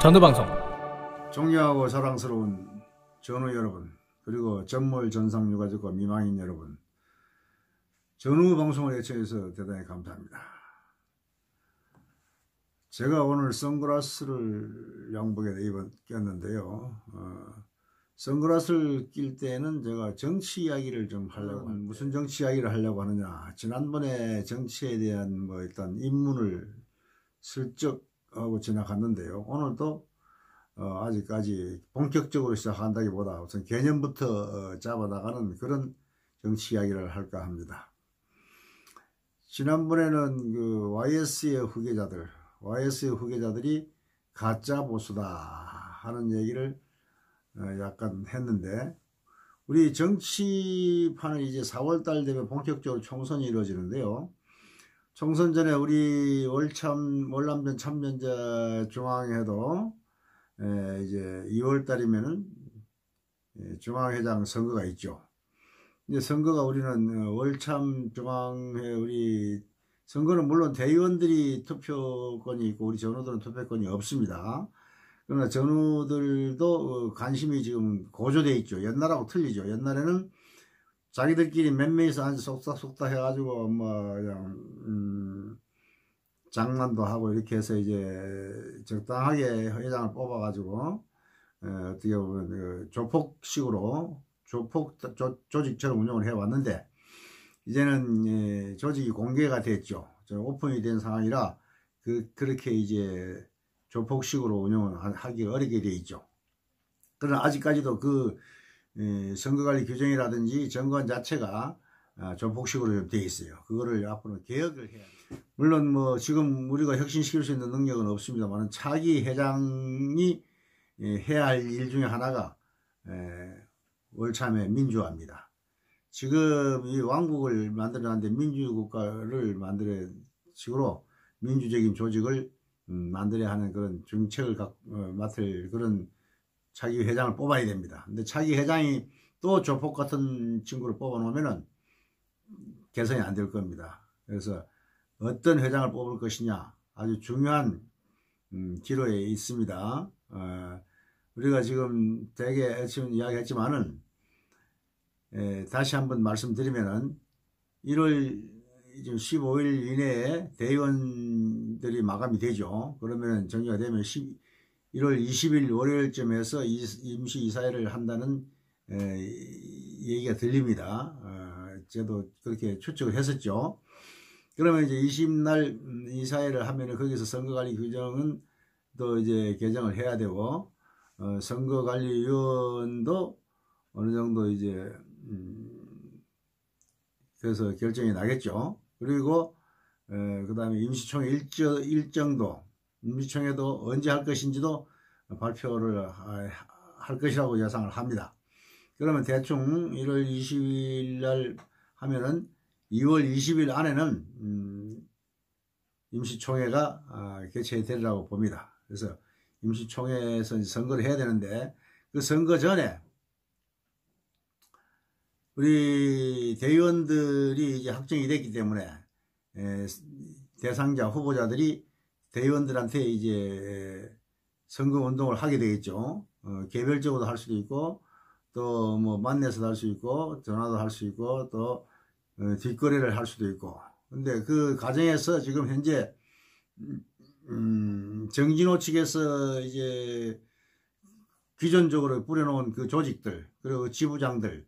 전우방송. 존경하고 사랑스러운 전우 여러분, 그리고 전몰 전상 유가족과 미망인 여러분, 전우 방송을 애청해서 대단히 감사합니다. 제가 오늘 선글라스를 양복에 꼈는데요. 선글라스를 낄 때는 제가 정치 이야기를 좀 하려고 하는데, 무슨 정치 이야기를 하려고 하느냐, 지난번에 정치에 대한 일단 입문을 슬쩍 하고 지나갔는데요. 오늘도 아직까지 본격적으로 시작한다기보다 우선 개념부터 잡아나가는 그런 정치 이야기를 할까 합니다. 지난번에는 그 YS의 후계자들이 가짜 보수다 하는 얘기를 약간 했는데, 우리 정치판은 이제 4월달 되면 본격적으로 총선이 이루어지는데요. 총선 전에 우리 월남전 참전자 중앙회도 이제 2월달이면은 중앙회장 선거가 있죠. 이제 선거가 우리는 월참 중앙회 우리 선거는 물론 대의원들이 투표권이 있고 우리 전우들은 투표권이 없습니다. 그러나 전우들도 관심이 지금 고조되어 있죠. 옛날하고 틀리죠. 옛날에는 자기들끼리 몇 명이서 앉아 속닥속닥 해가지고 그냥 장난도 하고 이렇게 해서 이제 적당하게 회장을 뽑아가지고 어떻게 보면 그 조폭식으로 조직처럼 운영을 해왔는데, 이제는 조직이 공개가 됐죠. 오픈이 된 상황이라 그렇게 이제 조폭식으로 운영을 하기 어렵게 돼 있죠. 그러나 아직까지도 그 선거관리 규정이라든지 정권 자체가 조폭식으로 되어 있어요. 그거를 앞으로 개혁을 해야 돼요. 물론 지금 우리가 혁신시킬 수 있는 능력은 없습니다만, 차기 회장이 해야 할 일 중에 하나가 월참의 민주화입니다. 지금 이 왕국을 만들어놨는데 민주국가를 만들어 식으로 민주적인 조직을 만들어야 하는 그런 정책을 맡을 그런 차기 회장을 뽑아야 됩니다. 근데 차기 회장이 또 조폭 같은 친구를 뽑아 놓으면은 개선이 안 될 겁니다. 그래서 어떤 회장을 뽑을 것이냐 아주 중요한 기로에 있습니다. 우리가 지금 되게 지금 이야기했지만은 다시 한번 말씀드리면은 1월 15일 이내에 대의원들이 마감이 되죠. 그러면 정리가 되면 1월 20일 월요일쯤에서 임시이사회를 한다는 얘기가 들립니다. 저도 그렇게 추측을 했었죠. 그러면 이제 20날 이사회를 하면은 거기서 선거관리 규정은 또 이제 개정을 해야 되고, 선거관리위원도 어느 정도 이제 그래서 결정이 나겠죠. 그리고 그 다음에 임시총회 일정도, 임시총회도 언제 할 것인지도 발표를 할 것이라고 예상을 합니다. 그러면 대충 1월 20일 날 하면은 2월 20일 안에는 임시총회가 개최되리라고 봅니다. 그래서 임시총회에서 선거를 해야 되는데, 그 선거 전에 우리 대의원들이 이제 확정이 됐기 때문에 대상자 후보자들이 대의원들한테 이제 선거운동을 하게 되겠죠. 개별적으로도 할 수도 있고, 또 만나서도 할 수 있고, 전화도 할 수 있고, 또 뒷거래를 할 수도 있고. 근데 그 과정에서 지금 현재 정진호 측에서 이제 기존적으로 뿌려놓은 그 조직들, 그리고 지부장들,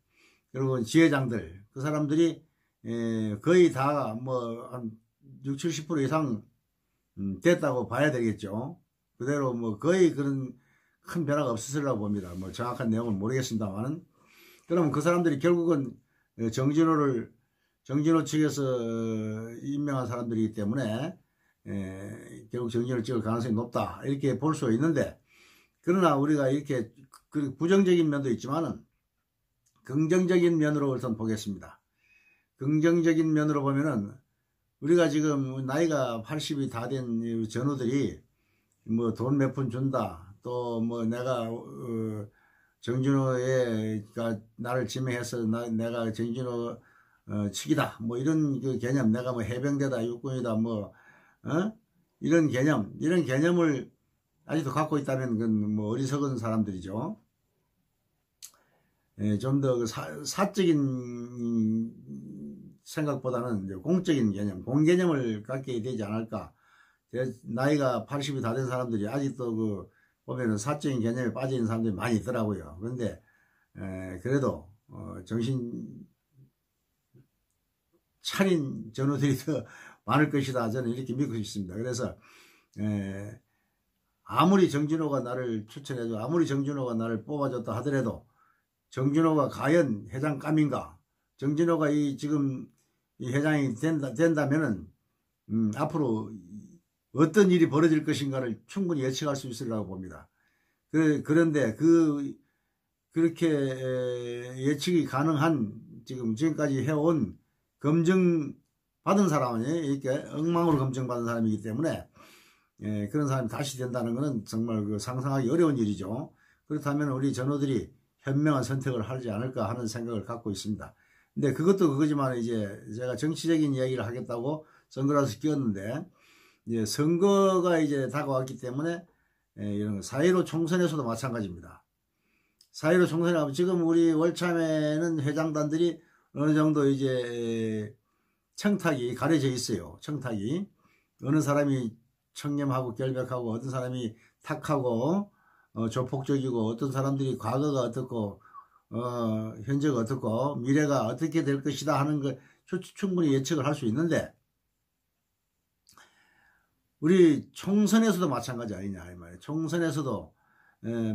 그리고 지회장들, 그 사람들이 거의 다 한 60, 70% 이상 됐다고 봐야 되겠죠. 그대로 거의 그런 큰 변화가 없었으리라고 봅니다. 정확한 내용은 모르겠습니다만은. 그러면 그 사람들이 결국은 정진호 측에서 임명한 사람들이기 때문에 결국 정진호를 찍을 가능성이 높다, 이렇게 볼 수 있는데, 그러나 우리가 이렇게 부정적인 면도 있지만은 긍정적인 면으로 우선 보겠습니다. 긍정적인 면으로 보면은 우리가 지금 나이가 80이 다 된 전우들이 돈 몇 푼 준다, 또 내가 정진호가 나를 지명해서 내가 정진호 측이다, 이런 그 개념, 내가 해병대다, 육군이다, 이런 개념을 아직도 갖고 있다면 그건 뭐 어리석은 사람들이죠. 좀 더 사적인 생각보다는 이제 공적인 개념, 공개념을 갖게 되지 않을까. 나이가 80이 다 된 사람들이 아직도 그 보면은 사적인 개념에 빠져 있는 사람들이 많이 있더라고요. 그런데 그래도 정신 차린 전우들이 더 많을 것이다. 저는 이렇게 믿고 있습니다. 그래서 아무리 정진호가 나를 추천해줘, 아무리 정진호가 나를 뽑아줬다 하더라도 정진호가 과연 회장감인가? 정진호가 지금 이 회장이 된다면은 앞으로 어떤 일이 벌어질 것인가를 충분히 예측할 수 있으리라고 봅니다. 그런데 그렇게 예측이 가능한 지금까지 해온 검증받은 사람이 이렇게 엉망으로 검증받은 사람이기 때문에 그런 사람이 다시 된다는 것은 정말 상상하기 어려운 일이죠. 그렇다면 우리 전우들이 현명한 선택을 하지 않을까 하는 생각을 갖고 있습니다. 근데 그것도 그거지만 이제 제가 정치적인 이야기를 하겠다고 선글라스 끼웠는데 이제 선거가 이제 다가왔기 때문에 이런 4.15 총선에서도 마찬가지입니다. 4.15 총선에 하면 지금 우리 월참에는 회장단들이 어느 정도 이제 청탁이 가려져 있어요. 청탁이 어느 사람이 청렴하고 결백하고 어떤 사람이 탁하고 조폭적이고 어떤 사람들이 과거가 어떻고 현재가 어떻고 미래가 어떻게 될 것이다 하는 거 충분히 예측을 할 수 있는데 우리 총선에서도 마찬가지 아니냐 이 말이에요. 총선에서도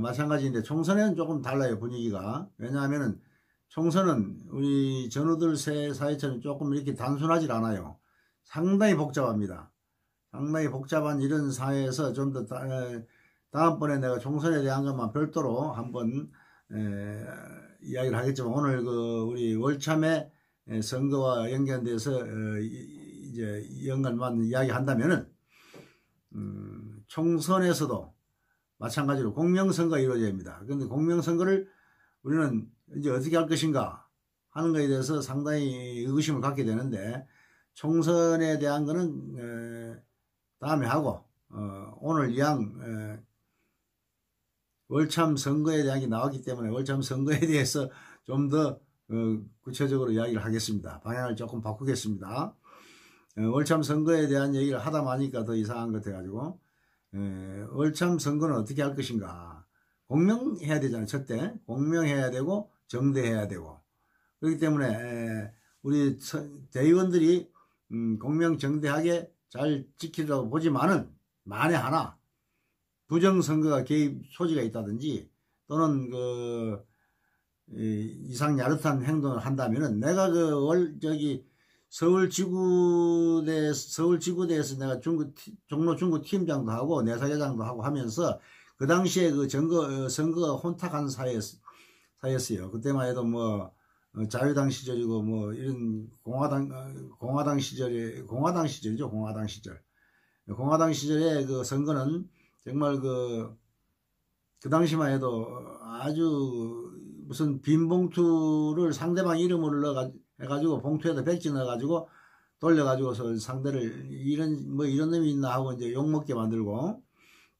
마찬가지인데 총선에는 조금 달라요 분위기가. 왜냐하면은 총선은 우리 전우들 사회처럼 조금 이렇게 단순하지 않아요. 상당히 복잡합니다. 상당히 복잡한 이런 사회에서 좀 더 다음번에 내가 총선에 대한 것만 별도로 한번 이야기를 하겠지만 오늘 우리 월참의 선거와 연관돼서 이제 연관만 이야기한다면은 총선에서도 마찬가지로 공명선거가 이루어져야 합니다. 그런데 공명선거를 우리는 이제 어떻게 할 것인가 하는 것에 대해서 상당히 의구심을 갖게 되는데 총선에 대한 거는 다음에 하고 오늘 이왕 월참 선거에 대한 게 나왔기 때문에 월참 선거에 대해서 좀 더 구체적으로 이야기를 하겠습니다. 방향을 조금 바꾸겠습니다. 월참 선거에 대한 얘기를 하다 마니까 더 이상한 것 같아가지고 월참 선거는 어떻게 할 것인가. 공명해야 되잖아요. 첫째 공명해야 되고 정대해야 되고 그렇기 때문에 우리 대의원들이 공명정대하게 잘 지키려고 보지만은 만에 하나 부정선거가 개입 소지가 있다든지 또는 이상 야릇한 행동을 한다면은 내가 서울지구대에서 내가 종로 중구 팀장도 하고 내사회장도 하고 하면서 그 당시에 선거가 혼탁한 사회였어요. 그때만 해도 자유당 시절이고 이런 공화당 시절이죠. 공화당 시절에 선거는 정말 그 당시만 해도 아주 무슨 빈 봉투를 상대방 이름으로 해가지고 봉투에다 백지 넣어가지고 돌려가지고서 상대를 이런 놈이 있나 하고 이제 욕먹게 만들고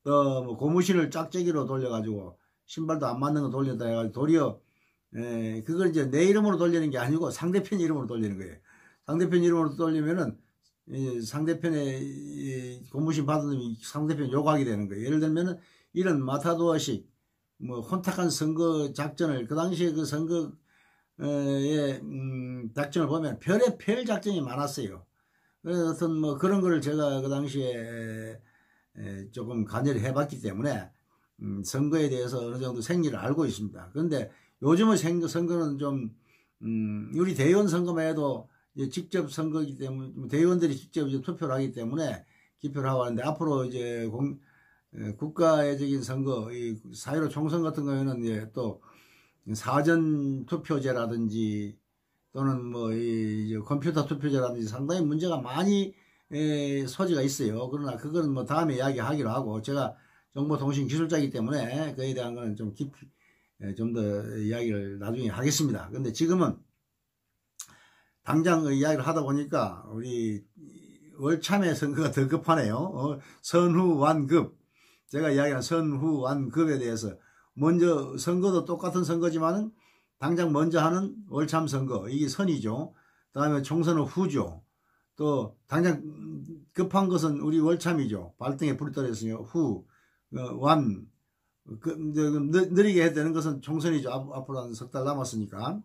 또 고무신을 짝재기로 돌려가지고 신발도 안 맞는 거 돌렸다 해가지고 도리어 그걸 이제 내 이름으로 돌리는 게 아니고 상대편 이름으로 돌리는 거예요. 상대편 이름으로 돌리면은 상대편의 고무신 받은 놈이 상대편 욕하게 되는 거예요. 예를 들면은 이런 마타도어식 혼탁한 선거 작전을 그 당시에 그 선거의 작전을 보면 별의 작전이 많았어요. 그래서 어떤 그런 거를 제가 그 당시에 조금 관여를 해봤기 때문에 선거에 대해서 어느 정도 생리를 알고 있습니다. 그런데 요즘의 선거는 좀 우리 대의원 선거만 해도 직접 선거이기 때문에 대의원들이 직접 투표를 하기 때문에 기표를 하고 하는데 앞으로 이제 국가적인 선거, 4.15 총선 같은 경우에는 또 사전 투표제라든지 또는 컴퓨터 투표제라든지 상당히 문제가 많이 소지가 있어요. 그러나 그거는 다음에 이야기하기로 하고 제가 정보통신기술자이기 때문에 그에 대한 거는 좀 깊이 좀 더 이야기를 나중에 하겠습니다. 근데 지금은 당장 이야기를 하다 보니까 우리 월참의 선거가 더 급하네요. 선후완급. 제가 이야기하는 선후완급에 대해서 먼저 선거도 똑같은 선거지만은 당장 먼저 하는 월참 선거 이게 선이죠. 그다음에 총선은 후죠. 또 당장 급한 것은 우리 월참이죠. 발등에 불이 떨어졌으니까 후, 완, 느리게 해야 되는 것은 총선이죠. 앞으로 한 석 달 남았으니까.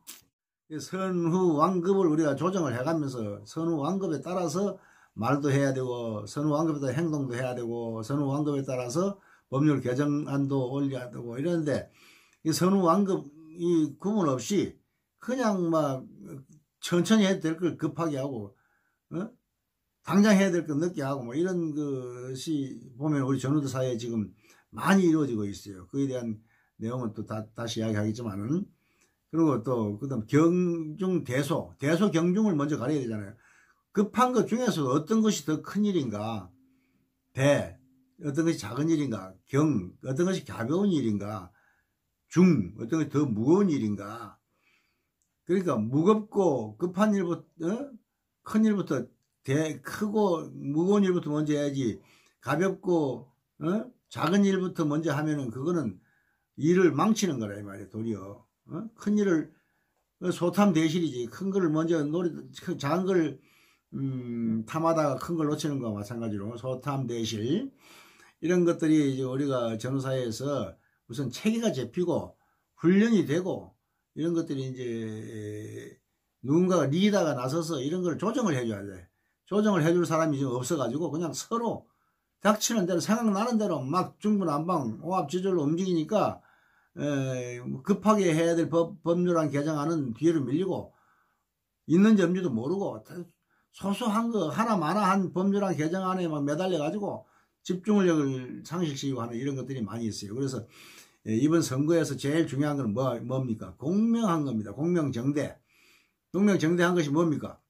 선후완급을 우리가 조정을 해가면서 선후완급에 따라서 말도 해야 되고 선후완급에 따라 행동도 해야 되고 선후완급에 따라서 법률 개정안도 올려야 되고 이러는데 이 선후완급 이 구분 없이 그냥 막 천천히 해도 될 걸 급하게 하고 당장 해야 될 걸 늦게 하고 뭐 이런 것이 보면 우리 전우들 사이에 지금 많이 이루어지고 있어요. 그에 대한 내용은 또 다시 이야기하겠지만은 그리고 또 그다음 경중 대소 경중을 먼저 가려야 되잖아요. 급한 것 중에서도 어떤 것이 더 큰 일인가, 어떤 것이 작은 일인가, 어떤 것이 가벼운 일인가, 어떤 것이 더 무거운 일인가. 그러니까 무겁고 급한 일부터 큰 일부터 크고 무거운 일부터 먼저 해야지 가볍고 작은 일부터 먼저 하면은 그거는 일을 망치는 거라 이 말이에요. 도리어 큰 일을 소탐대실이지. 큰 거를 먼저 작은 걸 탐하다가 큰 걸 놓치는 거와 마찬가지로 소탐대실 이런 것들이 이제 우리가 전후사회에서 우선 체계가 잡히고 훈련이 되고 이런 것들이 이제 누군가가 리더가 나서서 이런 걸 조정을 해줘야 돼. 조정을 해줄 사람이 지금 없어가지고 그냥 서로 닥치는 대로 생각나는 대로 막 중구난방 오합지졸로 움직이니까 급하게 해야 될 법률안 개정안은 뒤로 밀리고 있는지 없는지도 모르고 소소한 거 하나마나한 법률안 개정안에 막 매달려가지고 집중력을 상실시키고 하는 이런 것들이 많이 있어요. 그래서 이번 선거에서 제일 중요한 건 뭡니까? 공명한 겁니다. 공명정대. 공명정대한 것이 뭡니까?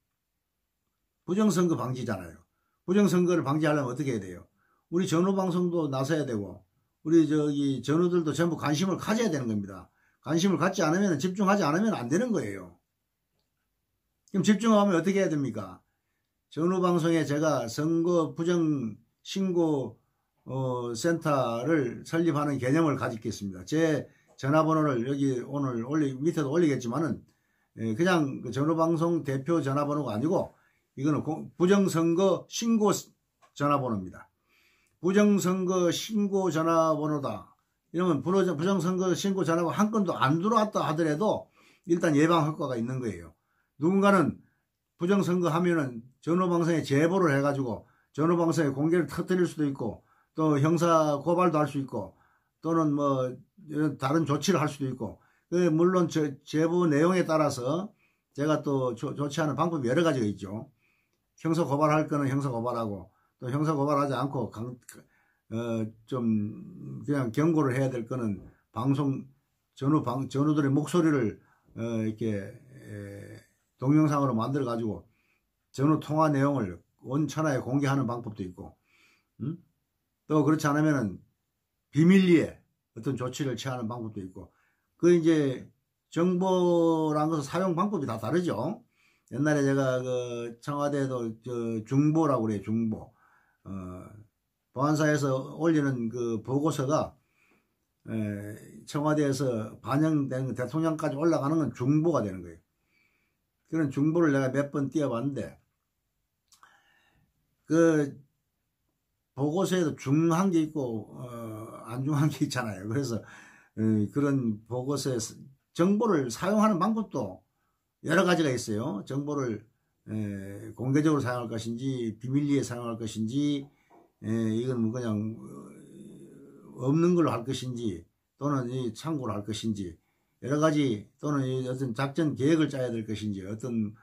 부정선거 방지잖아요. 부정선거를 방지하려면 어떻게 해야 돼요? 우리 전후방송도 나서야 되고 우리 전후들도 전부 관심을 가져야 되는 겁니다. 관심을 갖지 않으면 집중하지 않으면 안 되는 거예요. 그럼 집중하면 어떻게 해야 됩니까? 전후방송에 제가 선거 부정 신고 센터를 설립하는 개념을 가지겠습니다. 제 전화번호를 여기 오늘 밑에도 올리겠지만은 그냥 그 전후방송 대표 전화번호가 아니고 이거는 부정선거 신고 전화번호입니다. 부정선거 신고 전화번호다. 이러면 부정선거 신고 전화가 한 건도 안 들어왔다 하더라도 일단 예방 효과가 있는 거예요. 누군가는 부정선거 하면은 전후방송에 제보를 해가지고 전후방송에 공개를 터뜨릴 수도 있고 또 형사 고발도 할 수 있고 또는 뭐 다른 조치를 할 수도 있고 물론 제보 내용에 따라서 제가 또 조치하는 방법이 여러 가지가 있죠. 형사 고발할 거는 형사 고발하고 또 형사 고발하지 않고 좀 그냥 경고를 해야 될 거는 전후들의 목소리를 이렇게 동영상으로 만들어 가지고 전후 통화 내용을 온 천하에 공개하는 방법도 있고 또 그렇지 않으면은 비밀리에 어떤 조치를 취하는 방법도 있고 그 이제 정보란 것은 사용 방법이 다 다르죠. 옛날에 제가 그 청와대에도 중보라고 그래요. 중보. 보안사에서 올리는 그 보고서가 청와대에서 반영된 대통령까지 올라가는 건 중보가 되는 거예요. 그런 중보를 내가 몇 번 띄워봤는데 그 보고서에도 중한 게 있고 안 중한 게 있잖아요. 그래서 그런 보고서에 정보를 사용하는 방법도 여러 가지가 있어요. 정보를 공개적으로 사용할 것인지 비밀리에 사용할 것인지 이건 뭐 그냥 없는 걸로 할 것인지 또는 참고로 할 것인지 여러 가지 또는 어떤 작전 계획을 짜야 될 것인지 어떤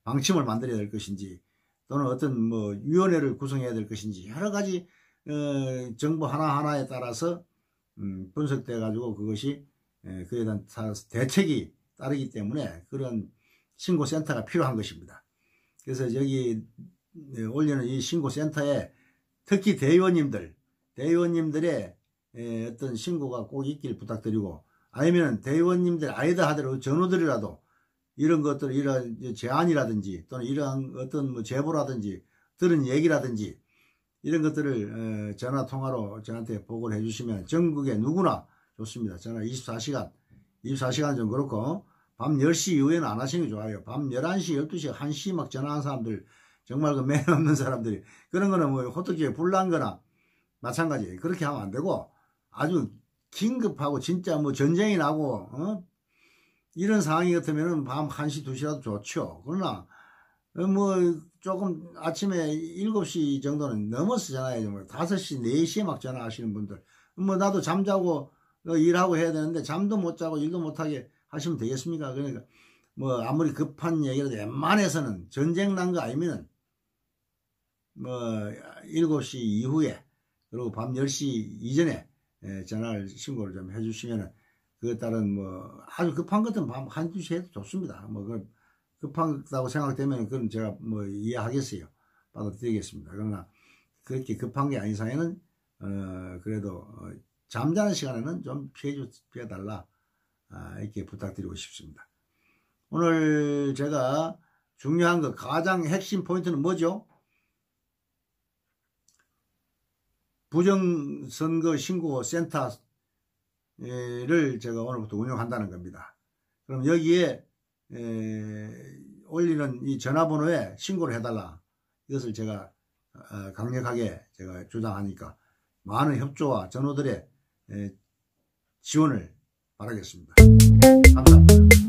방침을 만들어야 될 것인지 또는 어떤 뭐 위원회를 구성해야 될 것인지 여러 가지 정보 하나하나에 따라서 분석돼 가지고 그것이 그에 대한 대책이 따르기 때문에 그런 신고센터가 필요한 것입니다. 그래서 여기 올리는 이 신고센터에 특히 대의원님들의 어떤 신고가 꼭 있길 부탁드리고 아니면 대의원님들 아니다 하더라도 전우들이라도 이런 것들 이런 제안이라든지 또는 이러한 어떤 뭐 제보라든지 들은 얘기라든지 이런 것들을 전화 통화로 저한테 보고를 해주시면 전국에 누구나 좋습니다. 전화 24시간 좀 그렇고 밤 10시 이후에는 안 하시는 게 좋아요. 밤 11시, 12시, 1시 막 전화하는 사람들, 정말 그 매너 없는 사람들이, 그런 거는 뭐 호떡집에 불난 거나 마찬가지. 그렇게 하면 안 되고, 아주 긴급하고 진짜 뭐 전쟁이 나고, 이런 상황이 같으면은 밤 1시, 2시라도 좋죠. 그러나, 뭐 조금 아침에 7시 정도는 넘었잖아요. 뭐 5시, 4시에 막 전화하시는 분들. 뭐 나도 잠자고 일하고 해야 되는데 잠도 못 자고 일도 못하게 하시면 되겠습니까? 그러니까 뭐 아무리 급한 얘기라도 웬만해서는 전쟁 난 거 아니면 뭐 7시 이후에 그리고 밤 10시 이전에 전화를 신고를 좀 해주시면은 그에 따른 뭐 아주 급한 것은 밤 1~2시 해도 좋습니다. 뭐 급하다고 생각되면 그건 제가 뭐 이해하겠어요. 받아들이겠습니다. 그러나 그렇게 급한 게 아닌 이상에는 그래도 잠자는 시간에는 좀 피해달라 이렇게 부탁드리고 싶습니다. 오늘 제가 중요한 거 가장 핵심 포인트는 뭐죠? 부정선거 신고 센터를 제가 오늘부터 운영한다는 겁니다. 그럼 여기에 올리는 이 전화번호에 신고를 해달라. 이것을 제가 강력하게 제가 주장하니까 많은 협조와 전호들의 지원을 바라겠습니다. 감사합니다.